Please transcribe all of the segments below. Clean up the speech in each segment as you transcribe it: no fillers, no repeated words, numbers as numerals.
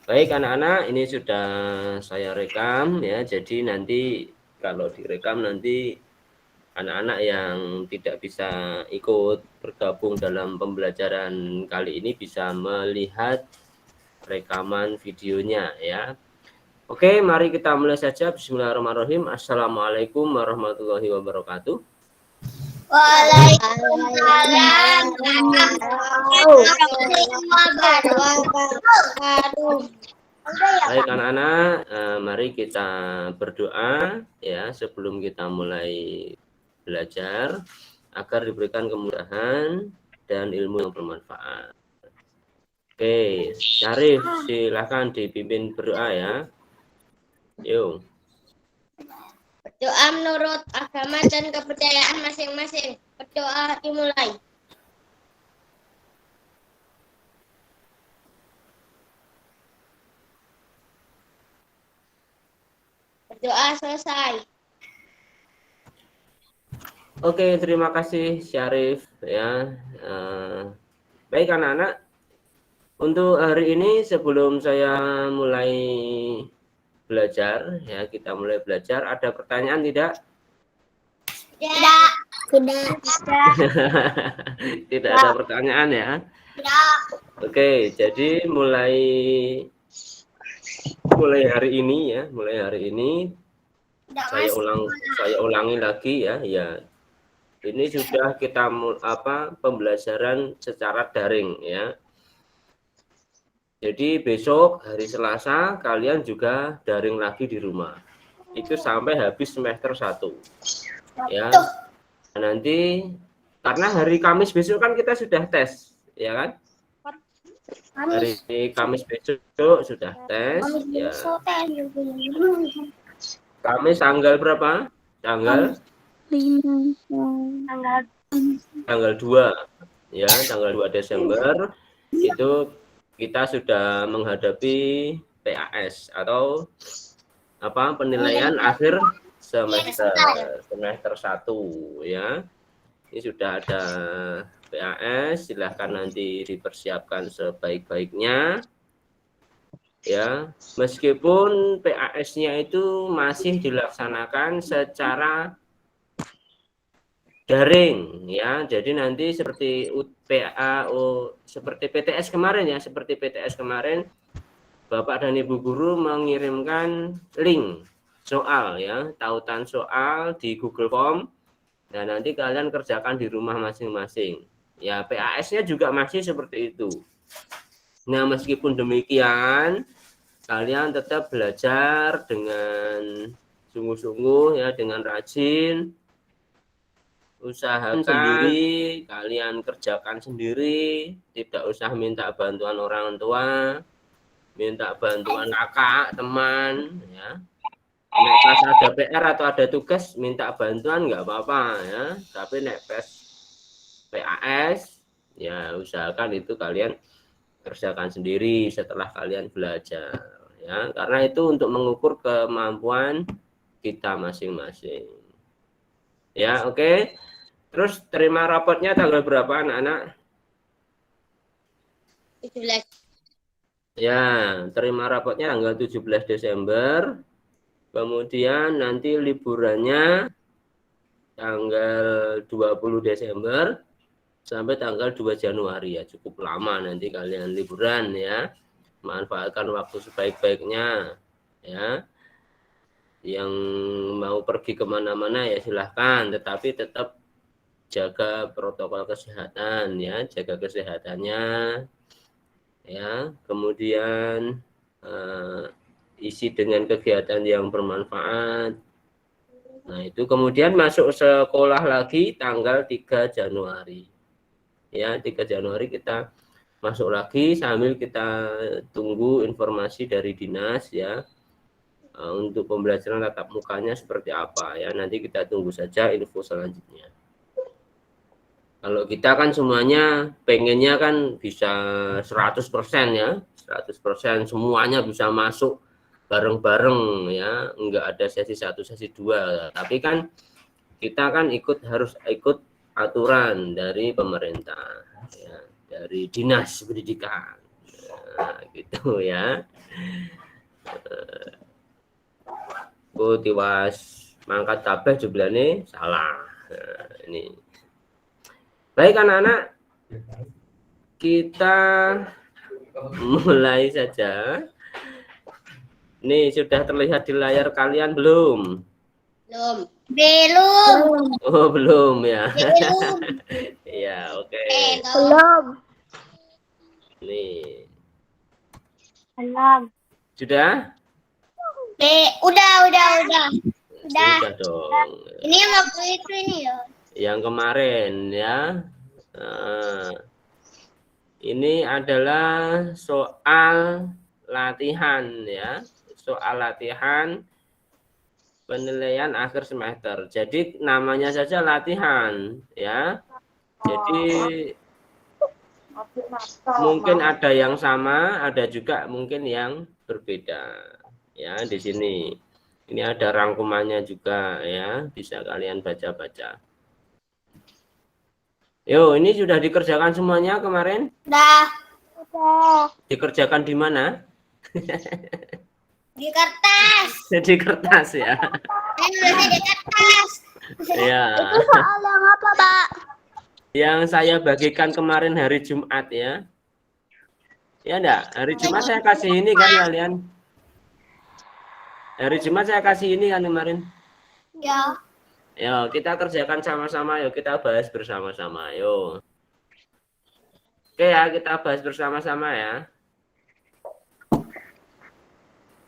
Baik anak-anak, ini sudah saya rekam ya. Jadi nanti kalau direkam nanti anak-anak yang tidak bisa ikut bergabung dalam pembelajaran kali ini bisa melihat rekaman videonya ya. Oke, mari kita mulai saja. Bismillahirrahmanirrahim. Assalamualaikum warahmatullahi wabarakatuh. Waalaikumsalam warahmatullahi wabarakatuh. Baik anak-anak, mari kita berdoa ya sebelum kita mulai belajar agar diberikan kemudahan dan ilmu yang bermanfaat. Oke, Syarif silakan dipimpin berdoa ya. Yuk. Berdoa menurut agama dan kepercayaan masing-masing. Berdoa dimulai. Berdoa selesai. Oke, terima kasih Syarif ya. Baik anak-anak, untuk hari ini sebelum saya mulai belajar ya, kita mulai belajar. Ada pertanyaan tidak? Tidak. Tidak ada pertanyaan ya. Tidak. Oke, jadi mulai hari ini ya, saya ulangi lagi ya. Ini sudah kita pembelajaran secara daring ya. Jadi besok hari Selasa kalian juga daring lagi di rumah. Itu sampai habis semester 1. Ya. Nanti karena hari Kamis besok kan kita sudah tes, ya kan? Hari Kamis besok sudah tes ya. Kamis tanggal berapa? Tanggal 2 ya, tanggal 2 Desember itu kita sudah menghadapi PAS atau penilaian akhir semester 1 ya. Ini sudah ada PAS, silahkan nanti dipersiapkan sebaik-baiknya ya. Meskipun PAS-nya itu masih dilaksanakan secara daring ya. Jadi nanti seperti seperti PTS kemarin ya, Bapak dan Ibu guru mengirimkan link soal ya, tautan soal di Google Form. Nah, nanti kalian kerjakan di rumah masing-masing. Ya, PAS-nya juga masih seperti itu. Nah, meskipun demikian, kalian tetap belajar dengan sungguh-sungguh ya, dengan rajin. Usahakan sendiri, kalian kerjakan sendiri, tidak usah minta bantuan orang tua, minta bantuan kakak, teman ya. Nek pas ada PR atau ada tugas minta bantuan nggak apa-apa ya, tapi nek pas PAS ya usahakan itu kalian kerjakan sendiri setelah kalian belajar ya, karena itu untuk mengukur kemampuan kita masing-masing ya. Oke, terus terima rapotnya tanggal berapa anak-anak? 17. Ya, terima rapotnya tanggal 17 Desember. Kemudian nanti liburannya tanggal 20 Desember sampai tanggal 2 Januari ya, cukup lama nanti kalian liburan ya. Manfaatkan waktu sebaik-baiknya ya. Yang mau pergi kemana-mana ya silahkan, tetapi tetap jaga protokol kesehatan ya, jaga kesehatannya ya. Kemudian isi dengan kegiatan yang bermanfaat. Nah, itu kemudian masuk sekolah lagi tanggal 3 Januari. Ya, 3 Januari kita masuk lagi sambil kita tunggu informasi dari dinas ya. Untuk pembelajaran tatap mukanya seperti apa ya. Nanti kita tunggu saja info selanjutnya. Kalau kita kan semuanya pengennya kan bisa 100% ya. 100% semuanya bisa masuk bareng-bareng ya, enggak ada sesi 1 sesi 2, tapi kan kita kan harus ikut aturan dari pemerintah ya, dari dinas pendidikan ya. Nah, gitu ya. Ku tiwas mangkat kabeh jumlahnya salah. Nah, ini. Baik anak-anak, kita mulai saja. Nih sudah terlihat di layar kalian belum? Belum. Belum. Oh belum ya. Belum. Ya oke. Belum. Nih Belum. sudah? Udah. Udah. Sudah dong. Ini yang waktu itu ini ya. Yang kemarin ya. Nah, ini adalah soal latihan ya. Soal latihan penilaian akhir semester. Jadi namanya saja latihan ya. Jadi mungkin ada yang sama, ada juga mungkin yang berbeda. Ya, di sini. Ini ada rangkumannya juga ya, bisa kalian baca-baca. Yo, ini sudah dikerjakan semuanya kemarin? Udah. Dikerjakan di mana? Di kertas. Di kertas ya. Nulisnya di kertas. Ya. Itu soal yang apa, Pak? Yang saya bagikan kemarin hari Jumat ya. Ya enggak? Hari Jumat saya kasih ini kan kalian. Hari Jumat saya kasih ini kan kemarin. Ya. Yo, kita kerjakan sama-sama, yuk kita bahas bersama-sama, yuk. Oke ya, kita bahas bersama-sama ya.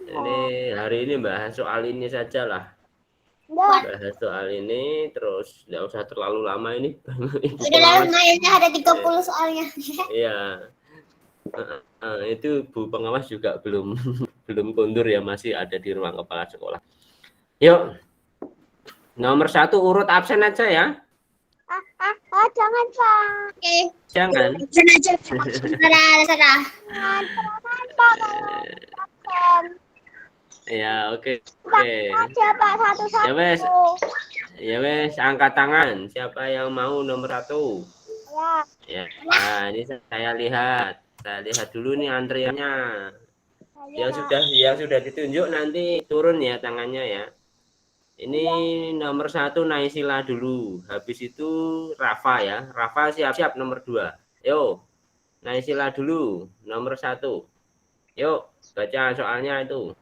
Ini hari ini bahas soal ini saja lah. Bahas soal ini, terus nggak usah terlalu lama ini. Udah lalu mainnya ada 30 soalnya. Iya. Itu Bu Pengawas juga belum kondur ya, masih ada di ruang kepala sekolah. Yuk. Nomor 1 urut absen aja ya. Jangan, Pak. Oke. Jangan. Absen aja. Salah. Ya, oke. Siapa satu-satu? Ya wes, angkat tangan. Siapa yang mau nomor 1? Ya. Nah, ini saya lihat. Saya lihat dulu nih antriannya. Yang sudah ditunjuk nanti turun ya tangannya ya. Ini nomor 1 Naisila dulu. Habis itu Rafa ya. Rafa siap-siap nomor 2. Yo. Naisila dulu nomor 1. Yuk, baca soalnya itu.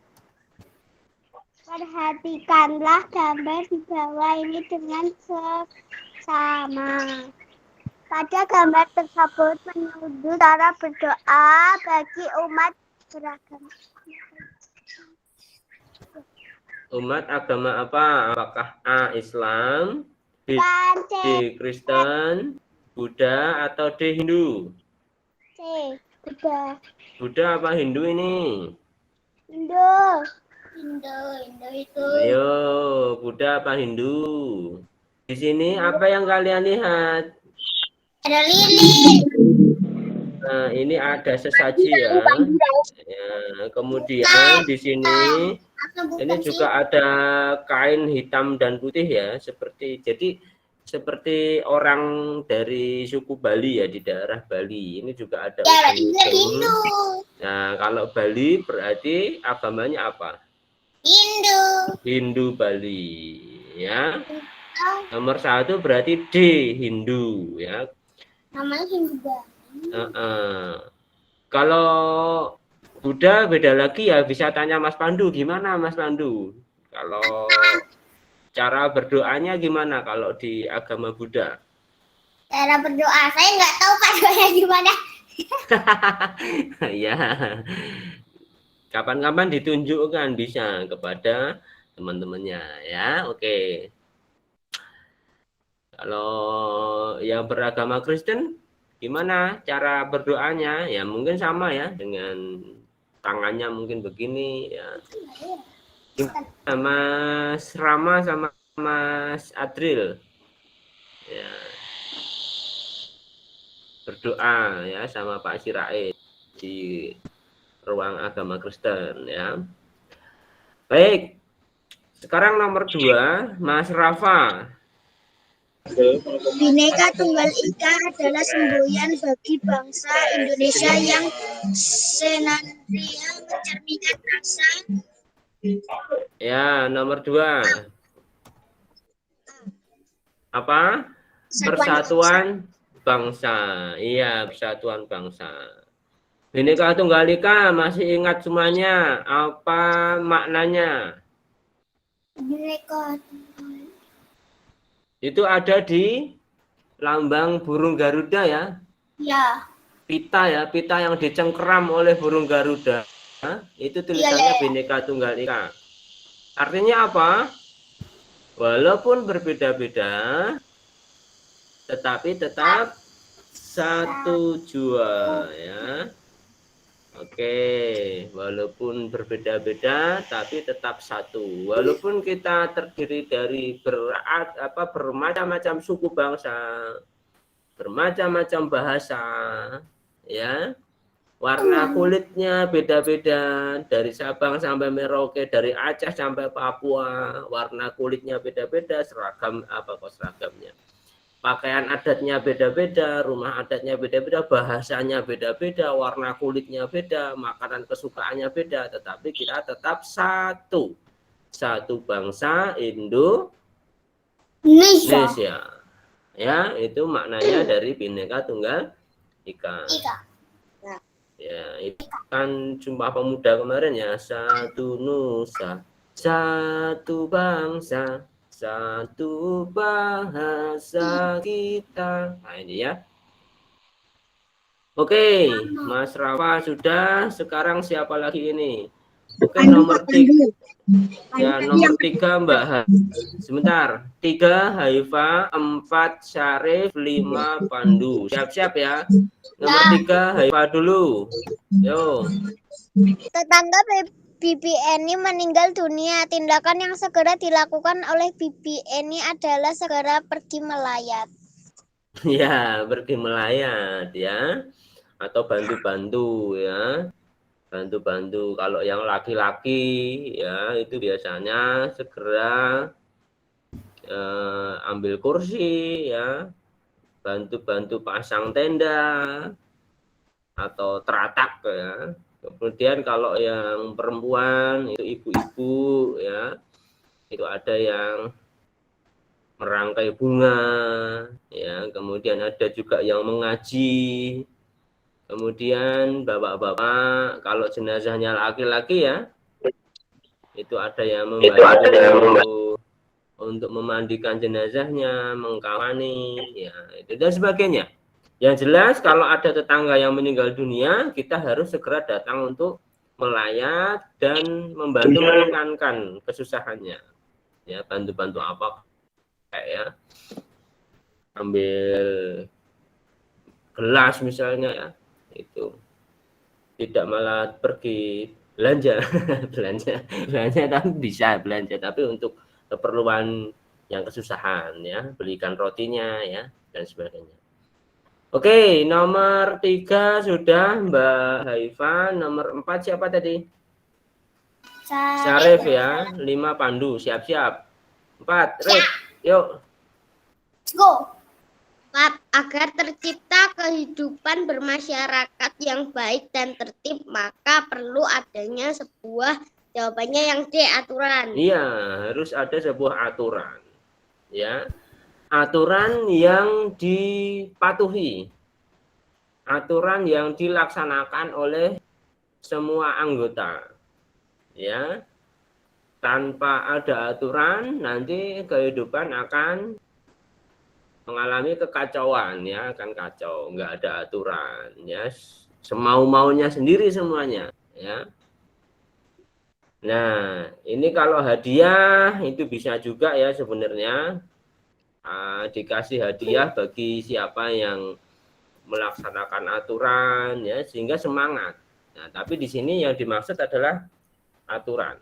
Perhatikanlah gambar di bawah ini dengan seksama. Pada gambar tersebut menuduh cara berdoa bagi umat beragama. Umat agama apa? Apakah A. Islam, B. Kristen, Buddha, atau D. Hindu? C. Buddha. Buddha apa Hindu ini? Hindu itu. Ayo, Buddha apa Hindu? Di sini apa yang kalian lihat? Ada lilin. Nah, ini ada sesaji ya. Kemudian di sini ini juga ada kain hitam dan putih ya, seperti orang dari suku Bali ya, di daerah Bali. Ini juga ada Hindu. Nah, kalau Bali berarti agamanya apa? Hindu Bali ya. Nomor 1 berarti D, Hindu ya. Namanya Hindu Bali. Kalau Buddha beda lagi ya, bisa tanya Mas Pandu. Gimana Mas Pandu? Kalau cara berdoanya gimana kalau di agama Buddha? Cara berdoa, saya nggak tahu Pak doanya gimana. Ya, kapan-kapan ditunjukkan bisa kepada teman-temannya ya. Oke. Kalau yang beragama Kristen gimana cara berdoanya? Ya mungkin sama ya, dengan tangannya mungkin begini ya. Mas Rama sama Mas Adril ya, berdoa ya sama Pak Sirait di ruang agama Kristen ya. Baik, sekarang nomor 2 Mas Rafa. Bhinneka Tunggal Ika adalah semboyan bagi bangsa Indonesia yang senantiasa mencerminkan rasa. Ya, nomor 2. Apa? Persatuan bangsa. Iya, persatuan bangsa. Bhinneka Tunggal Ika masih ingat semuanya? Apa maknanya? Bhinneka Itu ada di lambang burung Garuda ya. ya. Pita ya, pita yang dicengkeram oleh burung Garuda. Itu tulisannya Bhinneka Tunggal Ika. Artinya apa? Walaupun berbeda-beda, tetapi tetap satu jua ya. Oke, walaupun berbeda-beda tapi tetap satu. Walaupun kita terdiri dari bermacam-macam suku bangsa, bermacam-macam bahasa, ya. Warna kulitnya beda-beda, dari Sabang sampai Merauke, dari Aceh sampai Papua, warna kulitnya beda-beda, seragamnya. Pakaian adatnya beda-beda, rumah adatnya beda-beda, bahasanya beda-beda, warna kulitnya beda, makanan kesukaannya beda, tetapi kita tetap satu. Satu bangsa Indonesia. Ya, itu maknanya dari Bhinneka Tunggal Ika. Ya, itu kan Sumpah Pemuda kemarin ya, satu nusa, satu bangsa, satu bahasa kita. Nah, ini ya. Oke, Mas Rafa sudah. Sekarang siapa lagi ini? Oke, nomor 3. Ya, nomor 3 Mbak Ha. Sebentar. 3 Haifa, 4 Syarif, 5 Pandu. Siap-siap ya. Nomor 3 Haifa dulu. Yo. Tetangga Bibi Eni meninggal dunia. Tindakan yang segera dilakukan oleh Bibi Eni adalah segera pergi melayat. Ya, pergi melayat ya. Atau bantu-bantu ya. Bantu-bantu. Kalau yang laki-laki ya itu biasanya segera ambil kursi ya. Bantu-bantu pasang tenda atau teratak ya. Kemudian kalau yang perempuan itu ibu-ibu ya, itu ada yang merangkai bunga ya, kemudian ada juga yang mengaji, kemudian bapak-bapak kalau jenazahnya laki-laki ya, itu ada yang membantu untuk memandikan jenazahnya, mengkafani ya, itu dan sebagainya. Yang jelas kalau ada tetangga yang meninggal dunia, kita harus segera datang untuk melayat dan membantu meringankan kesusahannya. Ya, bantu-bantu apa kayak ya. Ambil gelas misalnya ya. Itu. Tidak malah pergi belanja, belanja tapi bisa belanja tapi untuk keperluan yang kesusahan ya, belikan rotinya ya dan sebagainya. Oke, nomor 3 sudah Mbak Haifa. Nomor 4 siapa tadi? Syarif ya. 5 Pandu. Siap-siap. 4, Rip. Yuk. Let's go. 4. Agar tercipta kehidupan bermasyarakat yang baik dan tertib, maka perlu adanya sebuah, jawabannya yang D, aturan. Iya, harus ada sebuah aturan. Ya. Aturan yang dipatuhi, aturan yang dilaksanakan oleh semua anggota ya. Tanpa ada aturan nanti kehidupan akan mengalami kekacauan ya, akan kacau, nggak ada aturan ya, semau-maunya sendiri semuanya ya. Nah ini kalau hadiah itu bisa juga ya sebenarnya, dikasih hadiah bagi siapa yang melaksanakan aturan ya, sehingga semangat. Nah, tapi di sini yang dimaksud adalah aturan.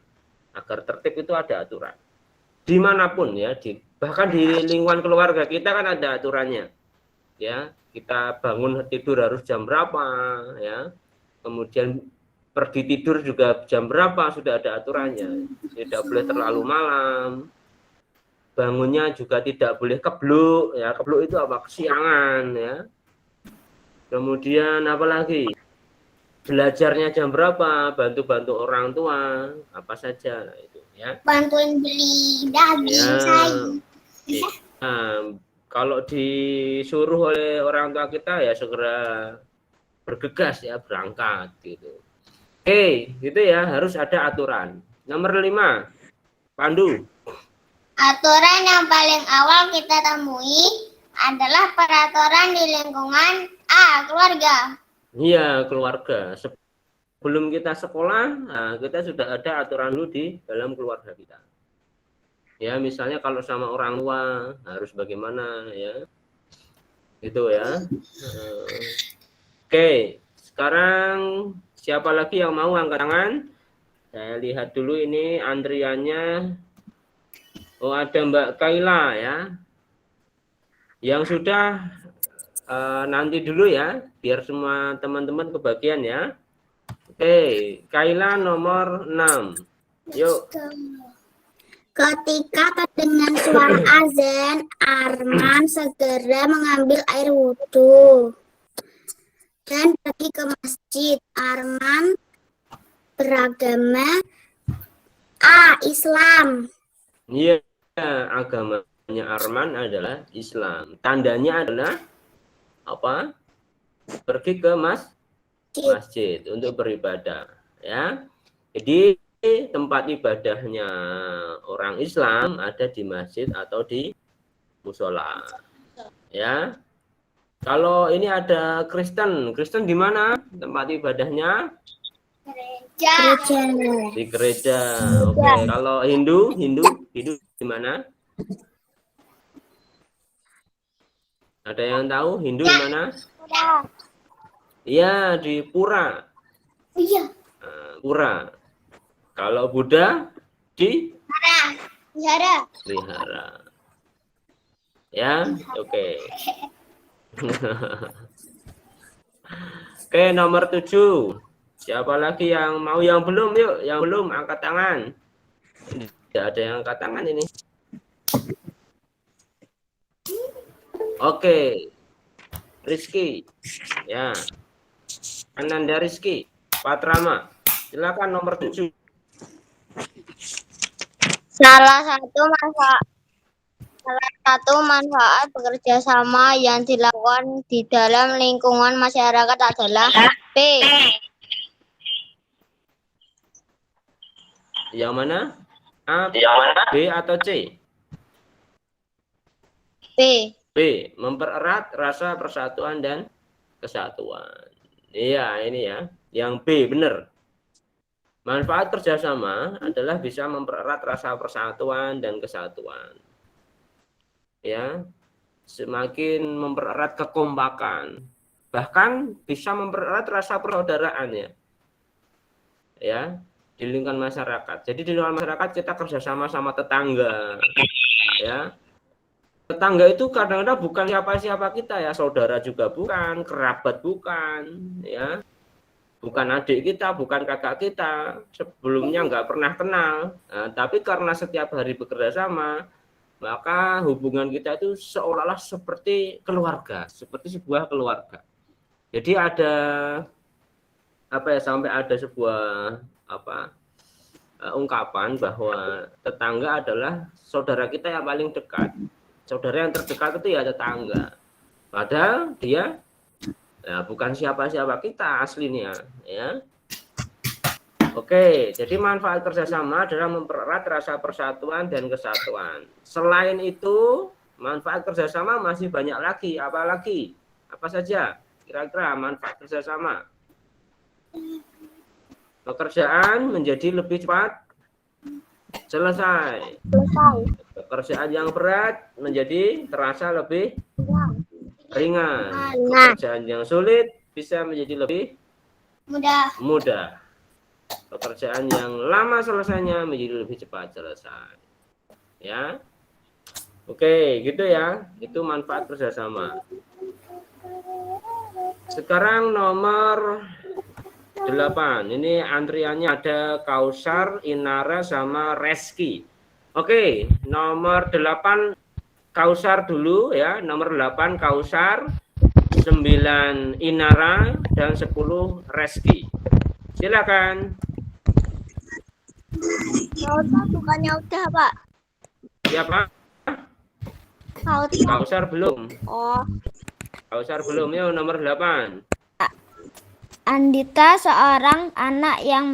Agar tertib itu ada aturan. Dimanapun ya, bahkan di lingkungan keluarga kita kan ada aturannya. Ya, kita bangun tidur harus jam berapa ya. Kemudian pergi tidur juga jam berapa sudah ada aturannya. Tidak boleh terlalu malam. bangunnya juga tidak boleh kebluk ya. Kebluk itu apa? Kesiangan ya. Kemudian apa lagi? Belajarnya jam berapa? Bantu-bantu orang tua, apa saja nah, itu ya. Bantuin beli daging sayur. Nah, kalau disuruh oleh orang tua kita ya segera bergegas ya berangkat gitu. Oke, gitu ya, harus ada aturan. Nomor 5, Pandu. Aturan yang paling awal kita temui adalah peraturan di lingkungan keluarga. Iya, keluarga. Sebelum kita sekolah, nah, kita sudah ada aturan dulu di dalam keluarga kita. Ya, misalnya kalau sama orang tua harus bagaimana ya. Gitu ya. Oke, sekarang siapa lagi yang mau angkat tangan? Saya lihat dulu ini antriannya. Oh, ada Mbak Kaila ya. Yang sudah nanti dulu ya, biar semua teman-teman kebagian ya. Oke, Kaila nomor 6. Yuk. Ketika terdengar suara azan, Arman segera mengambil air wudhu dan pergi ke masjid. Arman beragama Islam. Iya, agamanya Arman adalah Islam. Tandanya adalah apa? Pergi ke masjid untuk beribadah ya. Jadi tempat ibadahnya orang Islam ada di masjid atau di musola ya. Kalau ini ada Kristen di mana tempat ibadahnya? Gereja. Di gereja. Oke. Kalau Hindu di mana? Ada yang tahu Hindu di mana? Iya, di pura. Iya. Pura. Kalau Buddha di Wihara. Wihara. Ya, oke. Oke, nomor 7. Siapa lagi yang mau? Yang belum, yuk. Yang belum, angkat tangan. Tidak ada yang angkat tangan ini. Oke. Rizky. Ya. Ananda Rizky. Patrama. Silakan nomor 7. Salah satu manfaat bekerja sama yang dilakukan di dalam lingkungan masyarakat adalah P. Yang mana? A, B atau C? P. B. Mempererat rasa persatuan dan kesatuan. Iya, ini ya. Yang B, benar. Manfaat kerjasama adalah bisa mempererat rasa persatuan dan kesatuan. Ya, semakin mempererat kekompakan, bahkan bisa mempererat rasa persaudaraan ya. Ya, di lingkungan masyarakat. Jadi di lingkungan masyarakat kita kerjasama sama tetangga. Ya, tetangga itu kadang-kadang bukan siapa-siapa kita ya, saudara juga bukan, kerabat bukan, ya. Bukan adik kita, bukan kakak kita, sebelumnya nggak pernah kenal. Nah, tapi karena setiap hari bekerja sama, maka hubungan kita itu seolah-olah seperti keluarga, seperti sebuah keluarga. Jadi ada apa ya, sampai ada sebuah ungkapan bahwa tetangga adalah saudara kita yang paling dekat. Saudara yang terdekat itu ya tetangga. Padahal dia bukan siapa-siapa kita aslinya ya. Oke, jadi manfaat kerjasama adalah mempererat rasa persatuan dan kesatuan. Selain itu, manfaat kerjasama masih banyak lagi. Apalagi? Apa saja kira-kira manfaat kerjasama? Pekerjaan menjadi lebih cepat selesai. Pekerjaan yang berat menjadi terasa lebih ringan. Pekerjaan yang sulit bisa menjadi lebih mudah. Pekerjaan yang lama selesainya menjadi lebih cepat selesai. Ya. Oke, gitu ya. Itu manfaat kerjasama. Sekarang nomor 8. Ini antriannya ada Kausar, Inara, sama Reski. Oke, nomor 8 Kausar dulu ya. Nomor 8 Kausar, 9 Inara, dan 10 Reski. Silakan. Kausar bukannya udah, Pak? Siapa? Kausar. Kausar belum. Oh. Kausar belum. Yuk, nomor 8. Andita seorang anak yang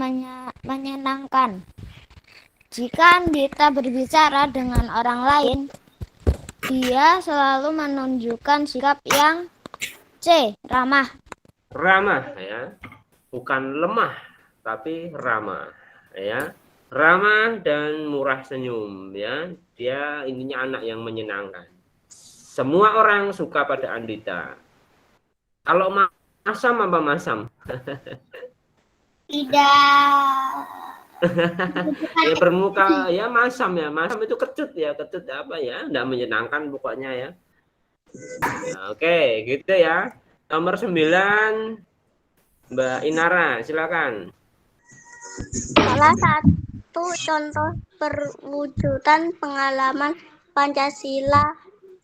menyenangkan. Jika Andita berbicara dengan orang lain, dia selalu menunjukkan sikap yang C. Ramah. Ramah ya. Bukan lemah, tapi ramah ya. Ramah dan murah senyum ya. Dia intinya anak yang menyenangkan. Semua orang suka pada Andita. Kalau Masam apa Masam? Tidak. Ya bermuka ya Masam ya. Masam itu kecut ya, kecut apa ya? Enggak menyenangkan pokoknya ya. Nah, oke, gitu ya. Nomor 9 Mbak Inara, silakan. Salah satu contoh perwujudan pengalaman Pancasila,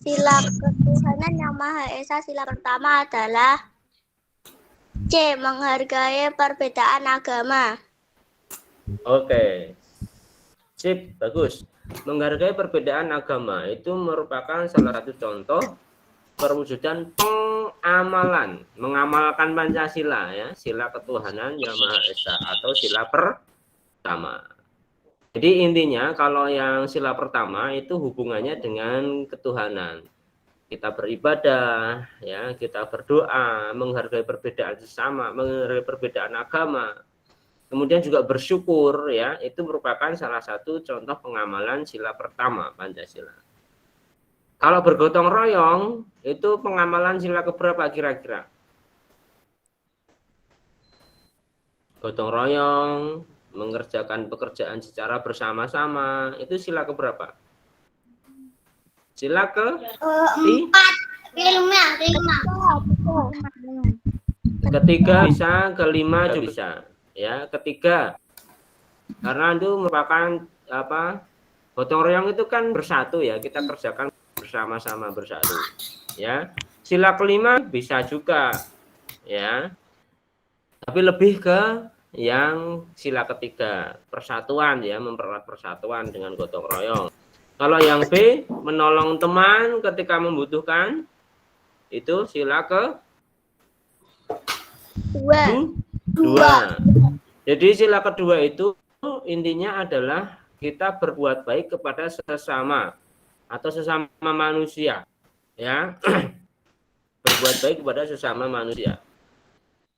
sila ketuhanan yang Maha Esa, sila pertama adalah C. Menghargai perbedaan agama. Oke. Sip, bagus. Menghargai perbedaan agama itu merupakan salah satu contoh perwujudan pengamalan, mengamalkan Pancasila ya, sila ketuhanan yang Maha Esa atau sila pertama. Jadi intinya kalau yang sila pertama itu hubungannya dengan ketuhanan. Kita beribadah, ya, kita berdoa, menghargai perbedaan sesama, menghargai perbedaan agama. Kemudian juga bersyukur, ya, itu merupakan salah satu contoh pengamalan sila pertama Pancasila. Kalau bergotong royong, itu pengamalan sila keberapa kira-kira? Gotong royong, mengerjakan pekerjaan secara bersama-sama, itu sila keberapa? Sila ke? 4. Ketiga bisa, kelima juga bisa. Ya, ketiga. Karena itu merupakan apa? Gotong royong itu kan bersatu ya, kita kerjakan bersama-sama bersatu. Ya. Sila kelima bisa juga. Ya. Tapi lebih ke yang sila ketiga, persatuan ya, mempererat persatuan dengan gotong royong. Kalau yang B, menolong teman ketika membutuhkan, itu sila ke 2. Jadi sila kedua itu intinya adalah kita berbuat baik kepada sesama atau sesama manusia, ya. Berbuat baik kepada sesama manusia.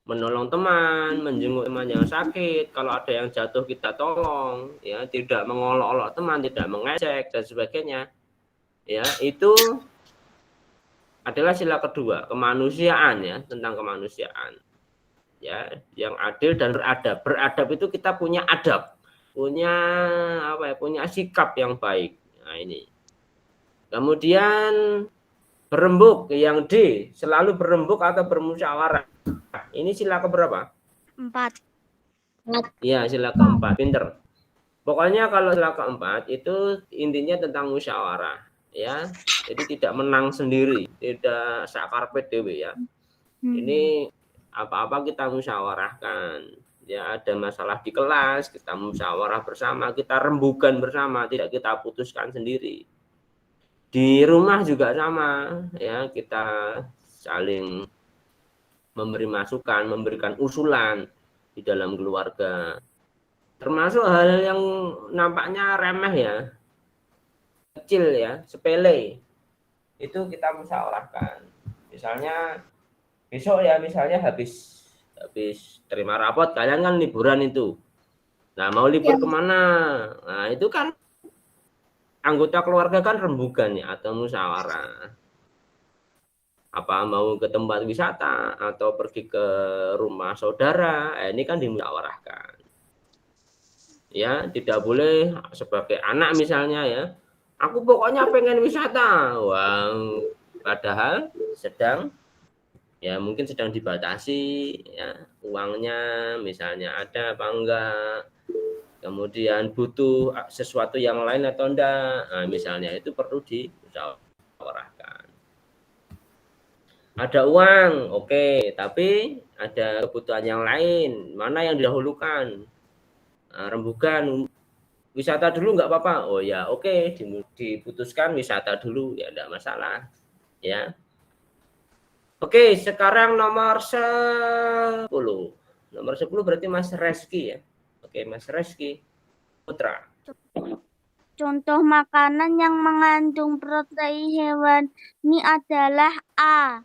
Menolong teman, menjenguk teman yang sakit, kalau ada yang jatuh kita tolong, ya, tidak mengolok-olok teman, tidak mengejek dan sebagainya. Ya, itu adalah sila kedua, kemanusiaan ya, tentang kemanusiaan. Ya, yang adil dan beradab. Beradab itu kita punya adab, punya apa ya, punya sikap yang baik. Nah, ini. Kemudian berembuk, yang D, selalu berembuk atau bermusyawarah. Ini sila keberapa? 4. Iya, sila keempat. Pinter. Pokoknya kalau sila keempat itu intinya tentang musyawarah, ya. Jadi tidak menang sendiri, tidak sakarpet dewe ya. Ini apa-apa kita musyawarahkan. Ya, ada masalah di kelas, kita musyawarah bersama, kita rembukan bersama, tidak kita putuskan sendiri. Di rumah juga sama, ya, kita saling memberi masukan, memberikan usulan di dalam keluarga. Termasuk hal yang nampaknya remeh ya, kecil ya, sepele, itu kita musyawarahkan. Misalnya besok ya, misalnya habis terima rapot, kalian kan liburan itu. Nah, mau libur kemana? Nah, itu kan anggota keluarga kan rembukan ya, atau musyawarah. Apa mau ke tempat wisata atau pergi ke rumah saudara, ini kan dimusyawarahkan. Ya, tidak boleh sebagai anak misalnya ya, aku pokoknya pengen wisata. Wah, padahal sedang ya mungkin sedang dibatasi ya uangnya, misalnya ada apa enggak. kemudian butuh sesuatu yang lain atau enggak. Nah, misalnya itu perlu dimusyawarahkan. Ada uang, oke, tapi ada kebutuhan yang lain. Mana yang didahulukan? Nah, rembugan, wisata dulu nggak apa-apa. Oh ya, oke, diputuskan wisata dulu, ya enggak masalah. Ya. Oke, sekarang nomor 10. Nomor 10 berarti Mas Reski ya. Oke, Mas Reski Putra. Contoh makanan yang mengandung protein hewani adalah A.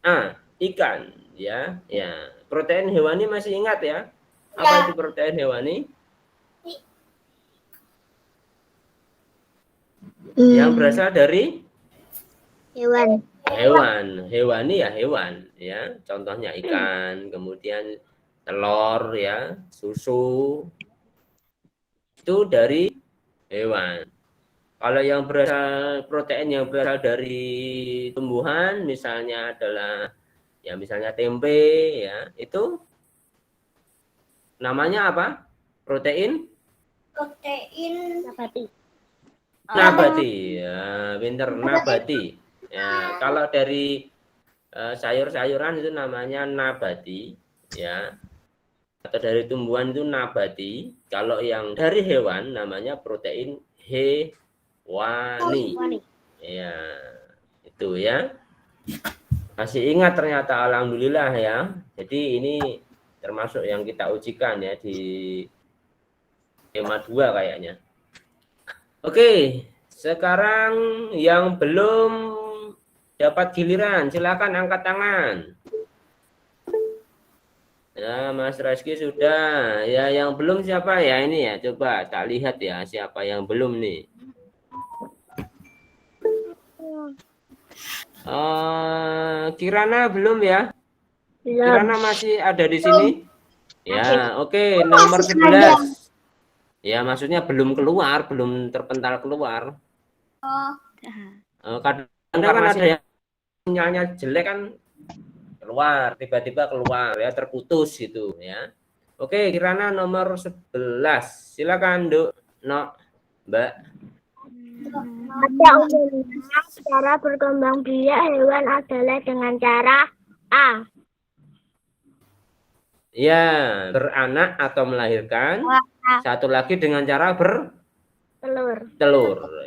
A, ikan ya. Ya. Protein hewani masih ingat ya? Apa itu protein hewani? Yang berasal dari Hewan. hewani ya hewan ya. Contohnya ikan, kemudian telur ya, susu. Itu dari hewan. Kalau yang berasal protein yang berasal dari tumbuhan misalnya adalah ya misalnya tempe ya, itu namanya apa? Protein nabati. Ya, pinter nabati. Ya, kalau dari sayur-sayuran itu namanya nabati ya. Atau dari tumbuhan itu nabati. Kalau yang dari hewan namanya protein hewani. Ya, itu ya. Masih ingat ternyata, alhamdulillah ya. Jadi ini termasuk yang kita ujikan ya di tema 2 kayaknya. Oke, sekarang yang belum dapat giliran silakan angkat tangan. Ya, Mas Reski sudah. Ya, yang belum siapa ya ini ya? Coba tak lihat ya siapa yang belum nih. Kirana belum ya? Kirana masih ada di sini? Ya, oke, nomor 11. Ya, maksudnya belum keluar, belum terpental keluar. Kadang kan ada yang sinyalnya jelek kan keluar, tiba-tiba keluar ya, terputus gitu ya. Oke, Kirana nomor 11. Silakan, Duk. No, Mbak. Pada umumnya cara berkembang biak hewan adalah dengan cara A. Ya, beranak atau melahirkan. Satu lagi dengan cara bertelur.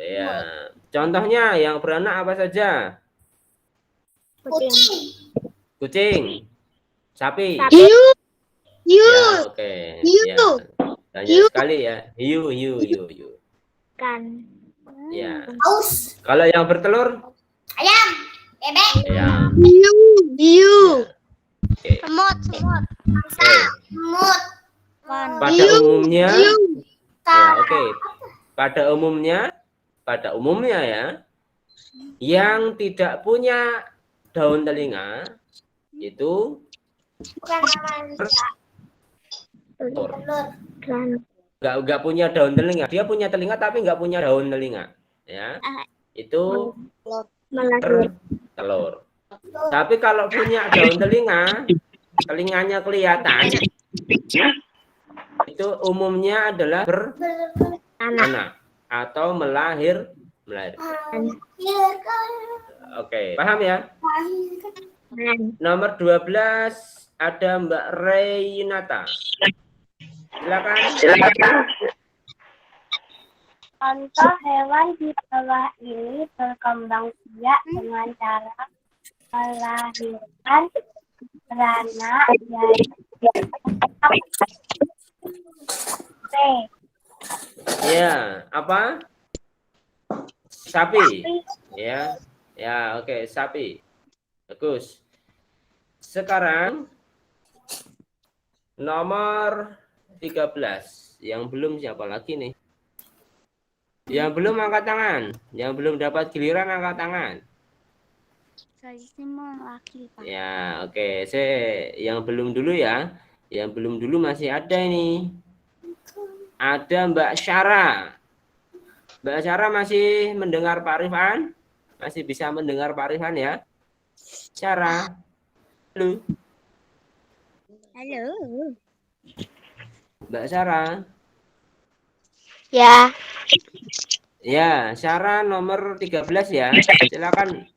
Ya. Contohnya yang beranak apa saja? Kucing. Sapi. Hiu. Ya, oke. Ya. Banyak sekali ya. Hiu. Kan. Ya. Kalau yang bertelur? Ayam. Bebek. Ayam. Hiu. Oke. Semut. Semut. Pada umumnya ya, oke. Pada umumnya ya, yang tidak punya daun telinga itu nggak punya daun telinga. Dia punya telinga tapi nggak punya daun telinga, ya. Itu telur. Tapi kalau punya daun telinga, telinganya kelihatan, itu umumnya adalah beranak atau melahirkan. Oke, paham ya? Nomor 12 ada Mbak Reynata. Silakan. Contoh hewan di bawah ini berkembang biak dengan cara melahirkan beranak Ya, apa? Sapi. Ya. Ya, oke, sapi. Bagus. Sekarang nomor 13. Yang belum siapa lagi nih? Yang belum angkat tangan. Yang belum dapat giliran angkat tangan. Saya semua laki, Pak. Ya, oke. Yang belum dulu ya. Yang belum dulu masih ada ini. Ada Mbak Syara. Mbak Syara masih mendengar Pak Rifan? Masih bisa mendengar Pak Rifan ya? Syara. Halo. Halo. Mbak Sarah. Ya. Ya, Sarah nomor 13 ya. Silakan.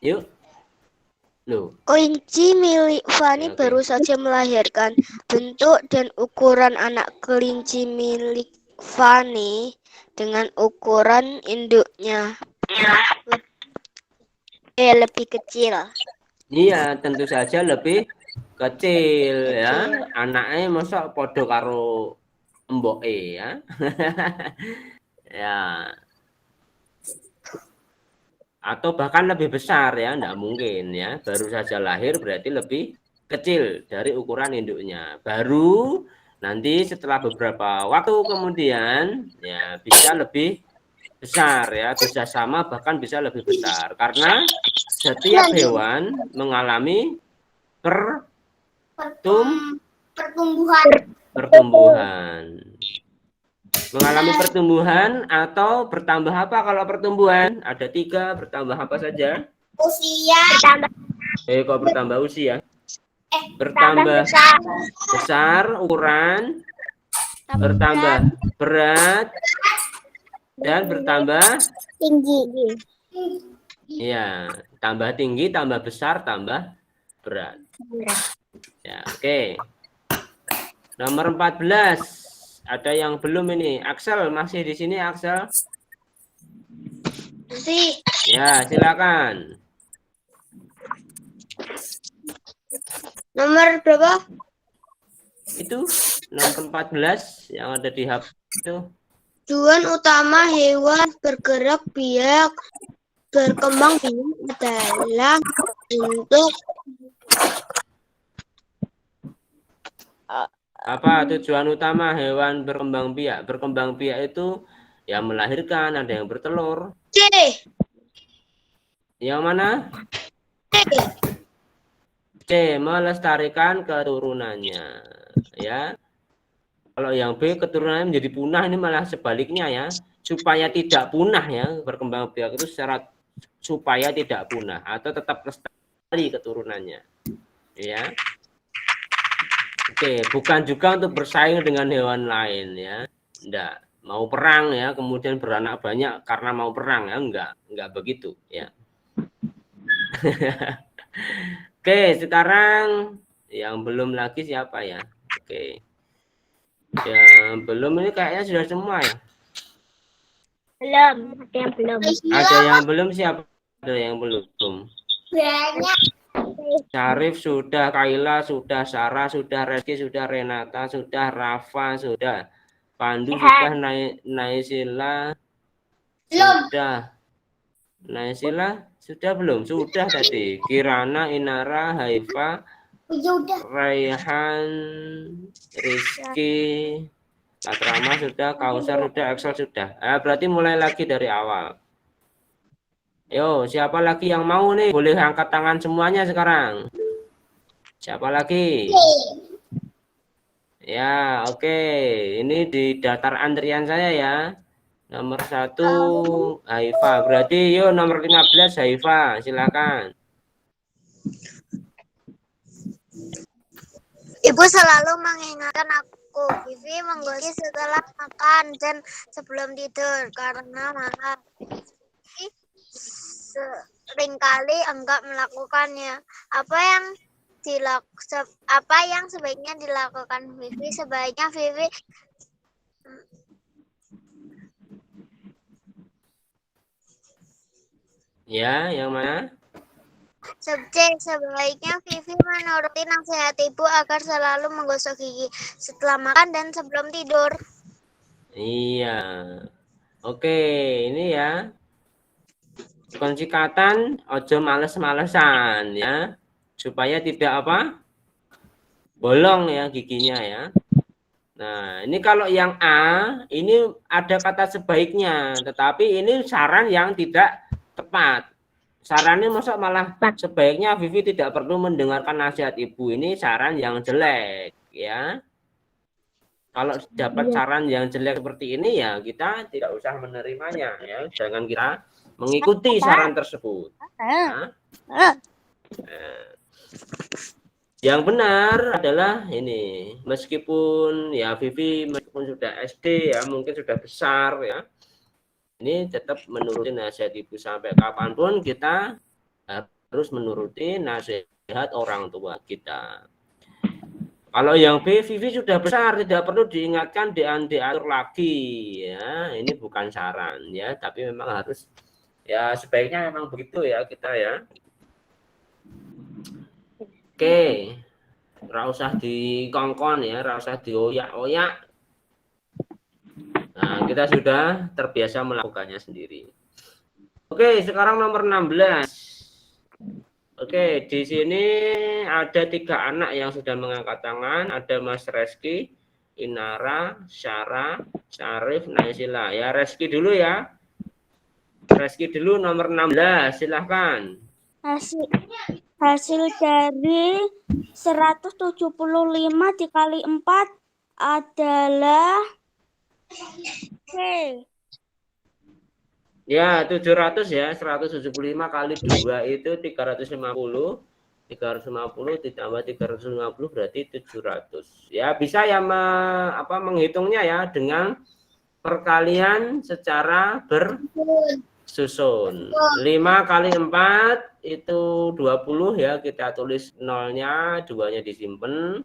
Yuk. Loh. Kelinci milik Fani Ya, oke. baru saja melahirkan. Bentuk dan ukuran anak kelinci milik Fani dengan ukuran induknya lebih kecil. Iya, tentu saja lebih kecil ya. Anaknya masa podo karo emboke ya. Ya. Atau bahkan lebih besar ya, enggak mungkin ya. Baru saja lahir berarti lebih kecil dari ukuran induknya. Baru nanti setelah beberapa waktu kemudian ya bisa lebih besar ya, bisa sama bahkan bisa lebih besar karena setiap hewan mengalami pertumbuhan. Mengalami pertumbuhan atau bertambah apa kalau pertumbuhan? Ada 3, bertambah apa saja? Usia. Kok bertambah usia? Bertambah besar ukuran, bertambah berat, dan bertambah Tinggi. ya, tambah tinggi, tambah besar, tambah berat. Ya, oke. Nomor 14. Ada yang belum ini? Axel masih di sini, Axel? Ya, silakan. Nomor berapa? Itu nomor 14 yang ada di HP itu. Tujuan utama hewan bergerak biak berkembang biak adalah untuk Apa tujuan utama hewan berkembang biak? Berkembang biak itu ya melahirkan, ada yang bertelur. C. Yang mana? C, melestarikan keturunannya. Ya. Kalau yang B keturunannya menjadi punah, ini malah sebaliknya ya. Supaya tidak punah ya, berkembang biak itu supaya tidak punah atau tetap lestari keturunannya. Ya. Oke, bukan juga untuk bersaing dengan hewan lain ya. Enggak, mau perang ya, kemudian beranak banyak karena mau perang ya, enggak begitu ya. Oke, sekarang yang belum lagi siapa ya? Oke. Yang belum ini kayaknya sudah semua ya. Belum, ada yang belum. Ada yang belum siapa? Ada yang belum. Banyak. Syarif sudah, Kaila sudah, Sarah sudah, Reski sudah, Renata sudah, Rafa sudah, Pandu sudah, Naisila sudah, Naisila sudah belum? Sudah tadi. Kirana, Inara, Haifa, Raihan, Rizky, Katrama sudah, Kausar sudah, Excel sudah. Berarti mulai lagi dari awal. Yo, siapa lagi yang mau nih? Boleh angkat tangan semuanya sekarang. Siapa lagi? Ya, oke. Ini di daftar antrian saya ya. Nomor 1 Haifa. Berarti yo nomor 15 Haifa, silakan. Ibu selalu mengingatkan aku, Vivi menggosip setelah makan dan sebelum tidur karena malah seringkali enggak melakukannya. Apa yang sebaiknya dilakukan Vivi? Sebaiknya Vivi Ya, yang mana? Sebaiknya Vivi menuruti nasihat ibu agar selalu menggosok gigi setelah makan dan sebelum tidur. Iya. Oke, ini ya. Konsikatan ojo males-malesan ya. Supaya tidak apa? Bolong ya giginya ya. Nah, ini kalau yang A, ini ada kata sebaiknya, tetapi ini saran yang tidak tepat. Sarannya masa malah sebaiknya Vivi tidak perlu mendengarkan nasihat ibu, ini saran yang jelek ya. Kalau dapat saran yang jelek seperti ini ya kita tidak usah menerimanya ya. Jangan kita mengikuti saran tersebut. Ya. Nah, yang benar adalah ini, meskipun ya Vivi meskipun sudah SD ya, mungkin sudah besar ya, ini tetap menuruti nasihat ibu. Sampai kapanpun kita harus menuruti nasihat orang tua kita. Kalau yang B, Vivi sudah besar, tidak perlu diingatkan, diatur lagi ya. Ini bukan saran ya, tapi memang harus ya, sebaiknya memang begitu ya kita ya. Oke, nggak usah dikongkon ya, nggak usah dioyak-oyak. Nah, kita sudah terbiasa melakukannya sendiri. Oke, sekarang nomor 16. Oke, di sini ada 3 anak yang sudah mengangkat tangan. Ada Mas Reski, Inara, Syara, Syarif, Naisila. Ya, Reski dulu ya. Reski dulu nomor 16, silahkan. Hasil dari 175 dikali 4 adalah Ya, 700 ya. 175 kali 2 itu 350. 350 ditambah 350 berarti 700. Ya, bisa ya menghitungnya ya dengan perkalian secara bersusun. 5 kali 4 itu 20 ya, kita tulis nolnya, 2-nya disimpan.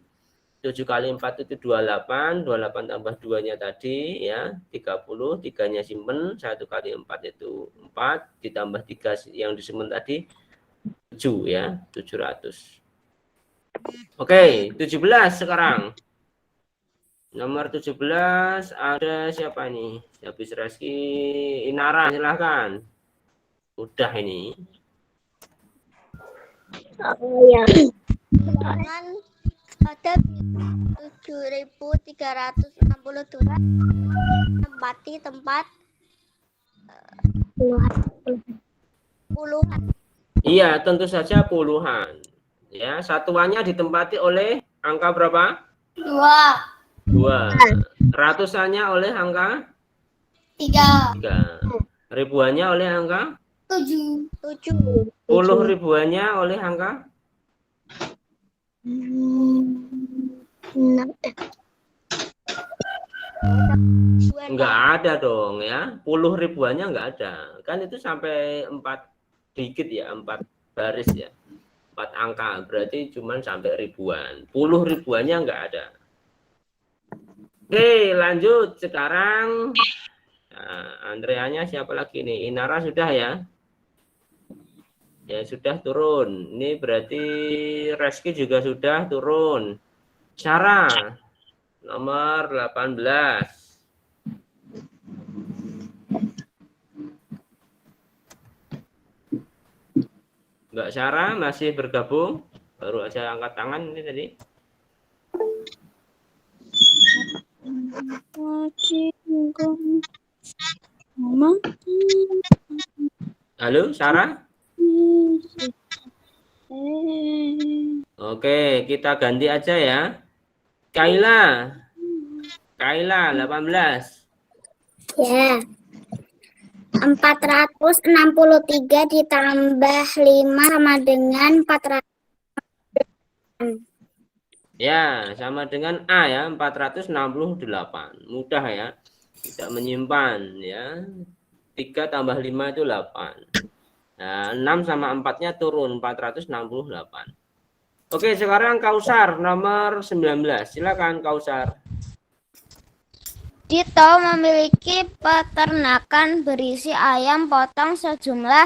7 kali 4 itu 28, 28 tambah 2-nya tadi ya 30, 3-nya simpen, 1 kali 4 itu 4, ditambah 3 yang disimpan tadi 7 ya, 700. Oke, 17 sekarang. Nomor 17 ada siapa nih? Habis Reski, Inara, silahkan. Udah ini. Oh ya. Ada 7.362 tempati tempat puluhan. Iya, tentu saja puluhan. Ya, satuannya ditempati oleh angka berapa? 2. Ratusannya oleh angka 3. Ribuannya oleh angka 7. Puluh ribuannya oleh angka enggak ada dong ya. Puluh ribuannya enggak ada. Kan itu sampai 4 dikit ya, 4 baris ya. 4 angka, berarti cuma sampai ribuan. Puluh ribuannya enggak ada. Oke, lanjut sekarang. Nah, Andreanya siapa lagi nih? Inara sudah ya? Ya sudah turun. Ini berarti Reski juga sudah turun. Syara nomor 18. Mbak Syara masih bergabung? Baru aja angkat tangan ini tadi. Halo, Syara? Oke, kita ganti aja ya. Kaila 18. Ya. 463 ditambah 5 sama dengan 400. Ya, sama dengan A ya, 468. Mudah ya. Tidak menyimpan ya. 3 tambah 5 itu 8. Nah, 6 sama 4-nya turun 468. Oke, sekarang Kausar nomor 19. Silakan Kausar. Dito memiliki peternakan berisi ayam potong sejumlah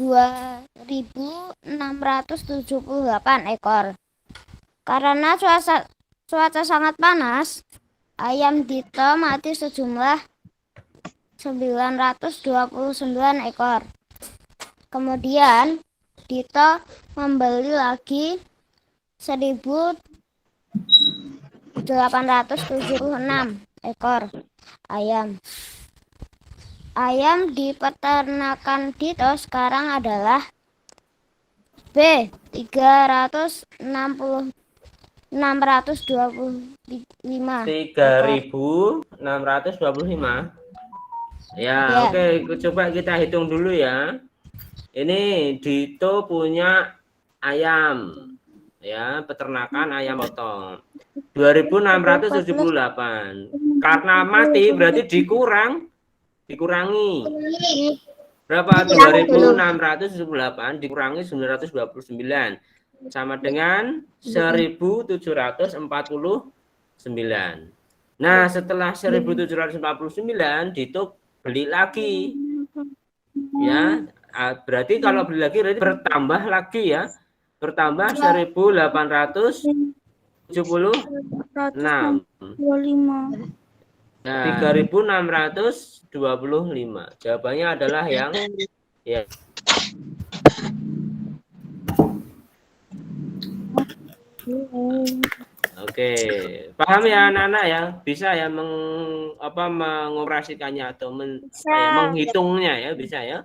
2.678 ekor. Karena cuaca sangat panas, ayam Dito mati sejumlah 929 ekor. Kemudian Dito membeli lagi 1.876 ekor ayam. Ayam di peternakan Dito sekarang adalah B 3.625 3.625. Ya, oke, coba kita hitung dulu ya. Ini Dito punya ayam. Ya, peternakan ayam potong. 2678. Karena mati berarti dikurangi. Berapa? 2678 dikurangi 929 sama dengan 1749. Nah, setelah 1749 Dito beli lagi. Ya, berarti kalau beli lagi berarti bertambah lagi ya. Bertambah 1876. Nah, 3625. Jawabannya adalah yang ya. Oke, paham ya anak-anak ya? Bisa ya mengoperasikannya atau menghitungnya ya, bisa ya?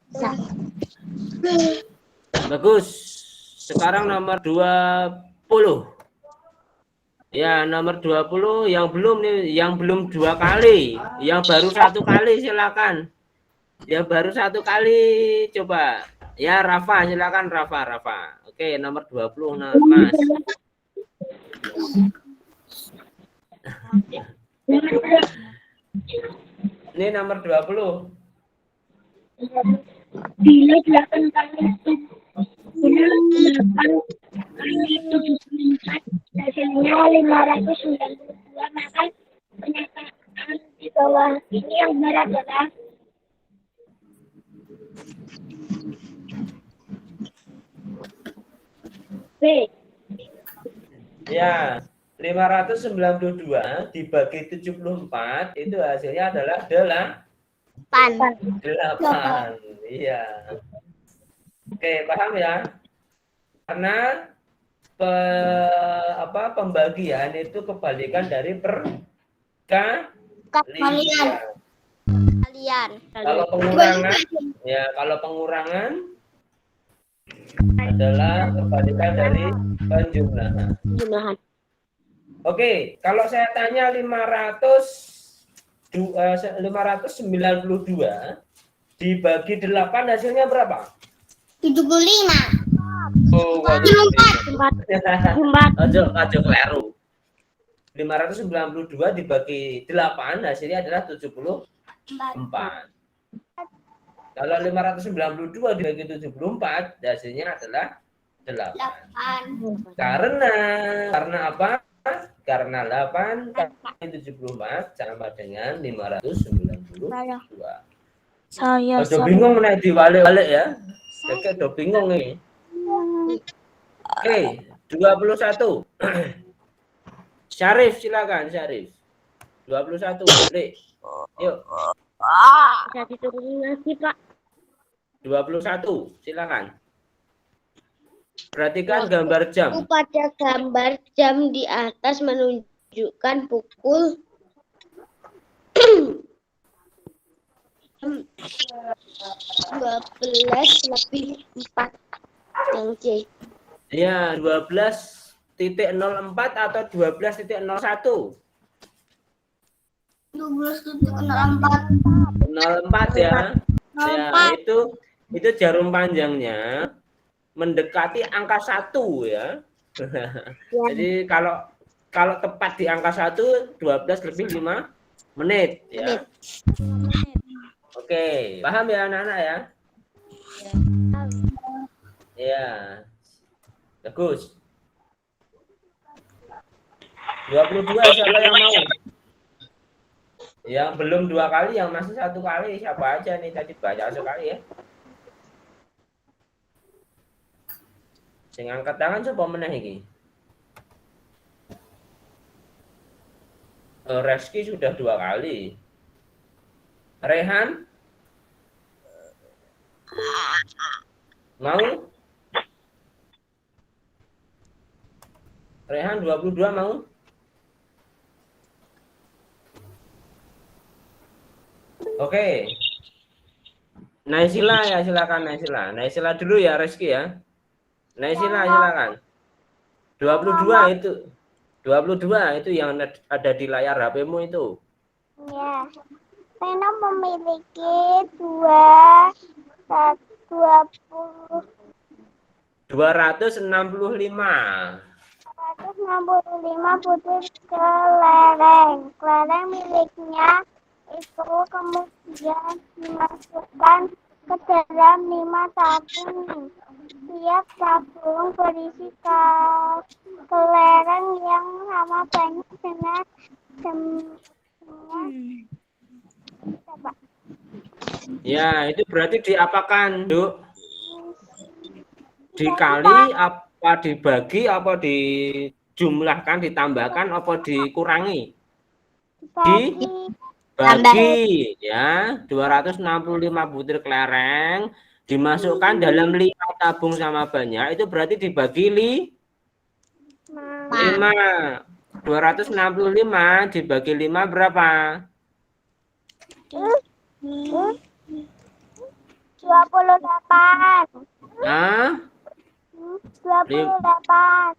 Bisa. Bagus. Sekarang nomor 20. Ya, nomor 20 yang belum nih, yang belum 2 kali, yang baru 1 kali silakan. Yang baru 1 kali coba. Ya, Rafa, silakan Rafa. Oke, nomor 20 nah, Mas. Ini nomor 20. Bila 8 kali itu, bila 8 kali 74, hasilnya 592, maka pernyataan di bawah ini yang benar adalah B. Ya, 592 dibagi 74 itu hasilnya adalah 8. Iya. Oke, paham ya? Karena pembagian itu kebalikan dari perkalian. Kalau pengurangan adalah kebalikan dari penjumlahan. Oke, kalau saya tanya 592 dibagi 8 hasilnya berapa? 75. Oh, aja kleru. 592 dibagi 8 hasilnya adalah 74. Kalau 592 dibagi 74 hasilnya adalah 8. Karena apa? Karena 8 kali 74 sama dengan 592. Saya udah bingung nih diwalik-walik ya. Kakek udah bingung nih. Oke, 21. Syarif silakan Syarif. 21. Lek. Yuk. Bisa diturunin lagi, Pak. 21 silakan. Perhatikan gambar jam. Pada gambar jam di atas menunjukkan pukul 12:04 yang C. Ya, 12.04 atau 12.01? 12.04. 04 ya. Ya, itu jarum panjangnya mendekati angka 1 ya. Jadi kalau tepat di angka 1 12:05 menit ya. Oke, paham ya anak-anak ya? Ya. Bagus. 22 siapa yang mau? Yang belum 2 kali, yang masih 1 kali, siapa aja nih tadi baca sekali ya. Sing angkat tangan coba meneh iki. Reski sudah 2 kali. Rehan? Mau? Rehan 22 mau? Oke. Naisila ya, silakan Naisila. Naisila dulu ya Reski ya. Naisila silakan. 22 itu yang ada di layar HP-mu itu. Ya. Rena memiliki 2, 1, 265 butir kelereng. Kelereng miliknya itu kemudian dimasukkan ke dalam 5 tabung. Tiap tabung berisi kelereng yang sama banyak dengan jumlahnya. Coba. Ya, itu berarti diapakan, Duk? Dikali, apa dibagi, apa dijumlahkan, ditambahkan, apa dikurangi? Dibagi, ya. 265 butir kelereng dimasukkan dalam 5 tabung sama banyak, itu berarti dibagi 5. 265 dibagi 5 berapa? 28. Hah? 28.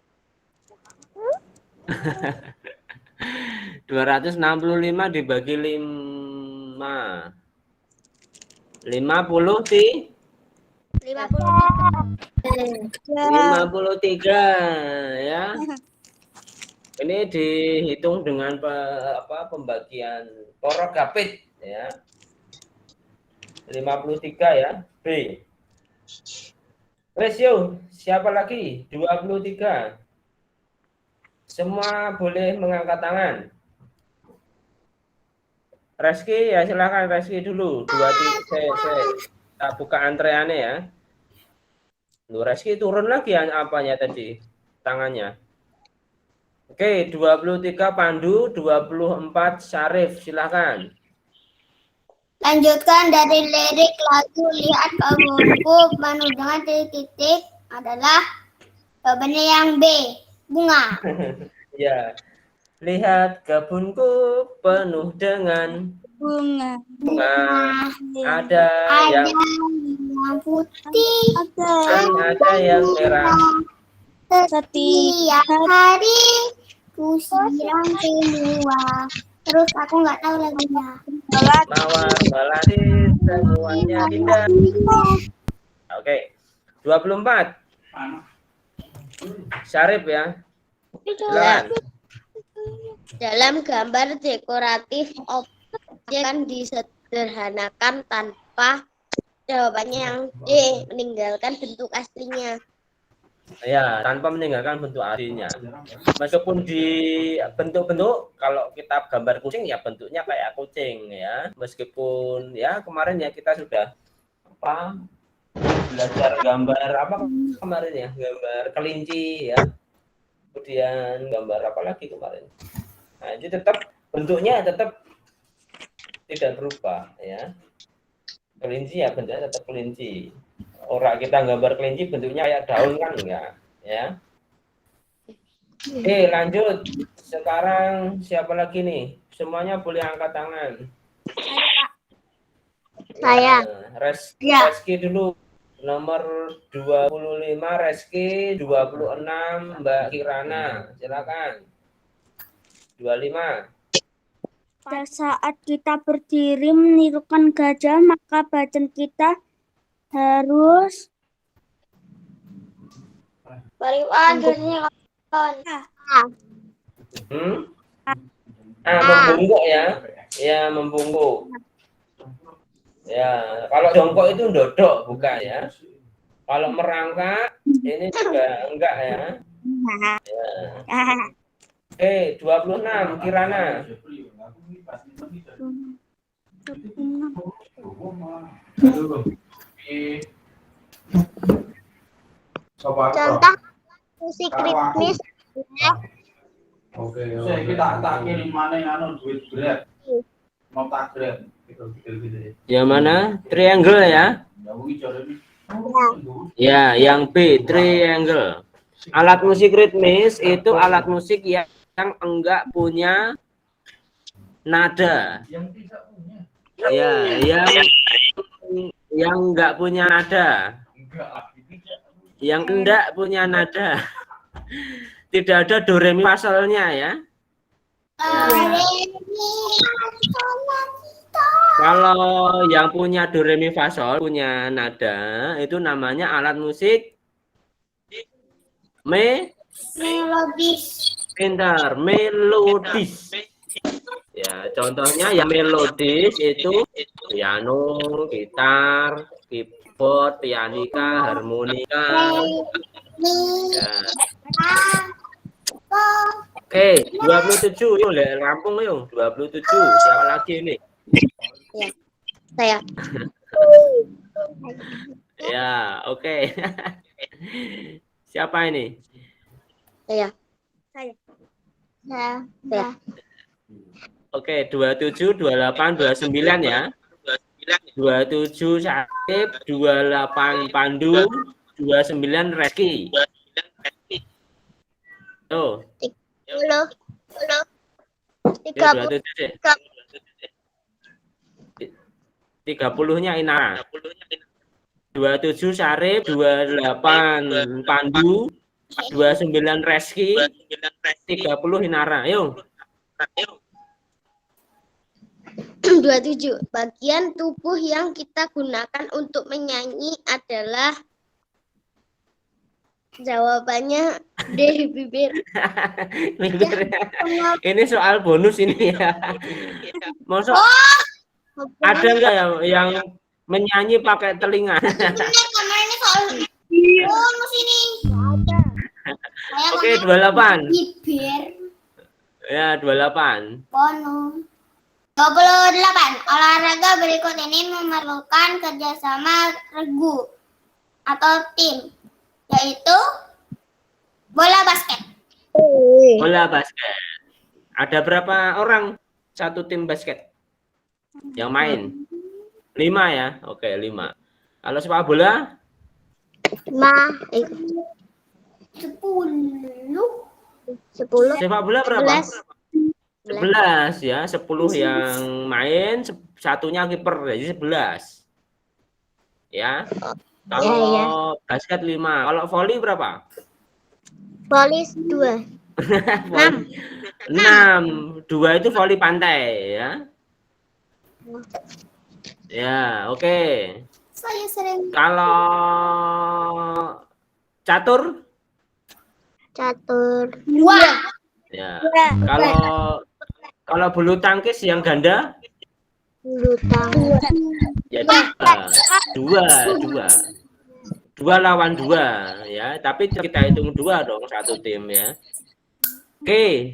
265 dibagi 5. 50 sih? 53 ya. Ini dihitung dengan pembagian porogapit ya. 53 ya. B. Ratio siapa lagi? 23. Semua boleh mengangkat tangan. Reski ya, silakan Reski dulu. Saya buka antreannya ya. Lu Reski turun lagi apanya tadi? Tangannya. Oke, 23 Pandu, 24 Syarif, silakan. Lanjutkan dari lirik lagu Lihat Kebunku penuh dengan titik-titik adalah jawabannya yang B, bunga. Ya. Lihat kebunku penuh dengan Bunga. Ada yang putih, dan ada yang merah. setiap hari ku siram semua. Terus aku nggak tahu lagunya. Mawar melati semuanya indah. Oke. 24. Syarif ya. Silakan. Dalam gambar dekoratif objek kan disederhanakan tanpa jawabannya yang D, meninggalkan bentuk aslinya. Ya, tanpa meninggalkan bentuk aslinya. Meskipun di bentuk-bentuk, kalau kita gambar kucing ya bentuknya kayak kucing ya. Meskipun ya kemarin ya kita sudah belajar gambar kemarin ya, gambar kelinci ya. Kemudian gambar apa lagi kemarin. Nah, itu tetap bentuknya tetap tidak berubah ya. Kelinci ya bentuknya tetap kelinci. Orang kita gambar kelinci bentuknya kayak daun kan enggak ya. Oke, lanjut. Sekarang siapa lagi nih? Semuanya boleh angkat tangan. Saya. Reski dulu. Nomor 25 Reski, 26 Mbak Kirana. Silakan. 25. Pada saat kita berdiri menirukan gajah, maka badan kita harus membungkuk ya. Ya, membungkuk. Ya, kalau jongkok itu ndodok bukan ya. Kalau merangkak ini juga enggak ya. Ya. Oke, 26 Kirana. Contoh musik ritmis. Oke, kita tak kirim mana yang duit berat. Mau tak berat. Yang mana? Triangle ya? Ya, yang B, triangle. Alat musik ritmis itu alat musik yang enggak punya nada. Ya, yang enggak punya nada. Yang enggak punya nada. Tidak ada do re mi fa solnya ya. Kalau yang punya do re mi fa sol, punya nada, itu namanya alat musik Melodis. pintar, melodis. Ya, contohnya yang melodis itu piano, gitar, keyboard, pianika, harmonika. Ya. Oke, 27 yuk, Lampung yuk, 27. Siapa lagi ini? Saya. Ya, oke. Siapa ini? Saya. Nah, Saya. Oke, 27, 28, 29 ya. 27 Syarif, 28 Pandu, 29 Reski. Tuh. 30-nya Inara. 27 Syarif, 28 Pandu, 29 Reski, 30 Inara. Ayo. 27. Bagian tubuh yang kita gunakan untuk menyanyi adalah jawabannya D. Bibir. Ini soal bonus ini ya. Maksud ada nggak yang menyanyi pakai telinga? Karena ini soal bonus ini. Oke, 28. Bibir. Ya, 28. Bonus. 28. Olahraga berikut ini memerlukan kerjasama regu atau tim, yaitu bola basket. Bola basket. Ada berapa orang satu tim basket yang main? 5 ya? Oke, 5. Kalau sepak bola? 10. 10. Sepak bola berapa? 11. 11 ya, 10 yang main, satunya kiper, jadi 11. Ya. Kalau basket 5, kalau voli berapa? Voli 2. 6. 2 itu voli pantai ya. Ya, oke. Saya sering Kalau catur? catur. 2. Ya. Kalau bulu tangkis yang ganda? Bulu tangkis. Ya 2 lawan 2 ya, tapi kita hitung 2 dong satu tim ya. Oke,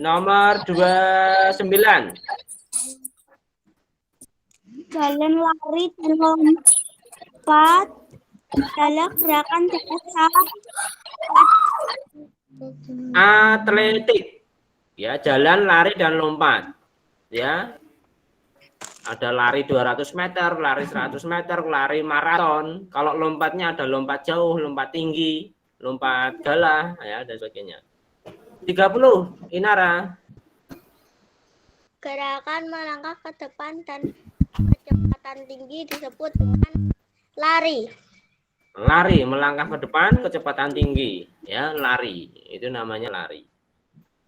nomor 29. Jalan, lari, dan lompat adalah gerakan dasar Atletik. Ya, jalan, lari, dan lompat. Ya. Ada lari 200 meter, lari 100 meter, lari maraton. Kalau lompatnya ada lompat jauh, lompat tinggi, lompat galah, ya, dan sebagainya. 30, Inara. gerakan melangkah ke depan dan kecepatan tinggi disebut dengan lari. Lari, melangkah ke depan, kecepatan tinggi. Ya, lari. Itu namanya lari.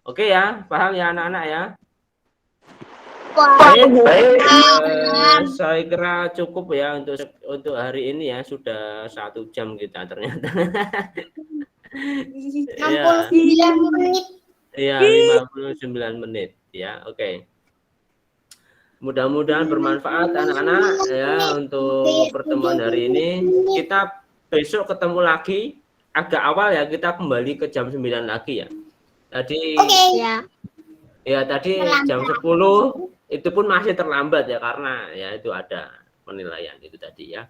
Oke ya, paham ya anak-anak ya? Baik. Saya kira cukup ya untuk hari ini ya, sudah 1 jam kita ternyata. 69 menit. Iya, 59 menit ya. Oke. Mudah-mudahan bermanfaat anak-anak ya untuk pertemuan hari ini. Kita besok ketemu lagi agak awal ya, kita kembali ke jam 9 lagi ya. Tadi ya tadi jam 10 itu pun masih terlambat ya, karena ya itu ada penilaian itu tadi ya.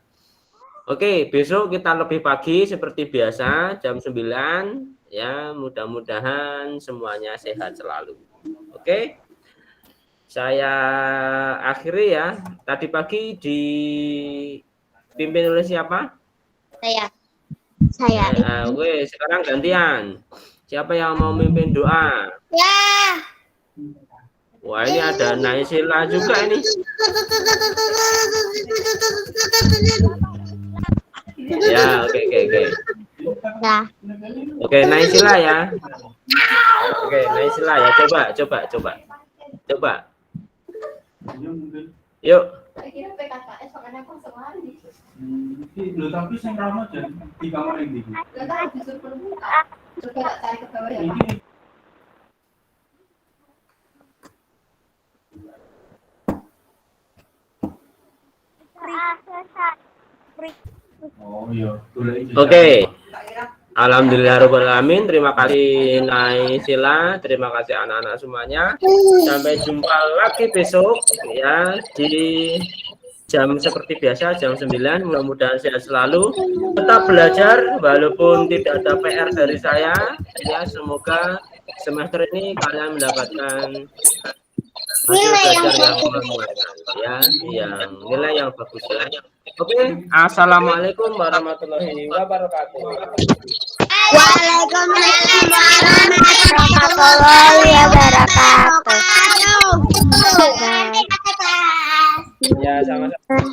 Oke, besok kita lebih pagi seperti biasa jam 9 ya. Mudah-mudahan semuanya sehat selalu. Oke. Saya akhiri ya. Tadi pagi dipimpin oleh siapa? Saya. Oke, sekarang gantian. Siapa yang mau memimpin doa? Ya. Wah, ini ada Naisila juga ini. Ya, oke. Ya. Oke, Naisila ya. Oke, Naisila ya. Coba. Yuk. Lho tapi sing rama jan di kamar ini. Iki oh iya, Oke. Alhamdulillahirobbilalamin. Terima kasih Naisila, terima kasih anak-anak semuanya. Sampai jumpa lagi besok ya di jam seperti biasa jam 9. Mudah-mudahan sehat selalu. Tetap belajar walaupun tidak ada PR dari saya. Ya, semoga semester ini kalian mendapatkan hasil belajar yang memuaskan ya, yang nilai yang bagus ya. Oke, assalamualaikum warahmatullahi wabarakatuh. Waalaikumsalam warahmatullahi wabarakatuh. wabarakatuh. Ya, sama-sama.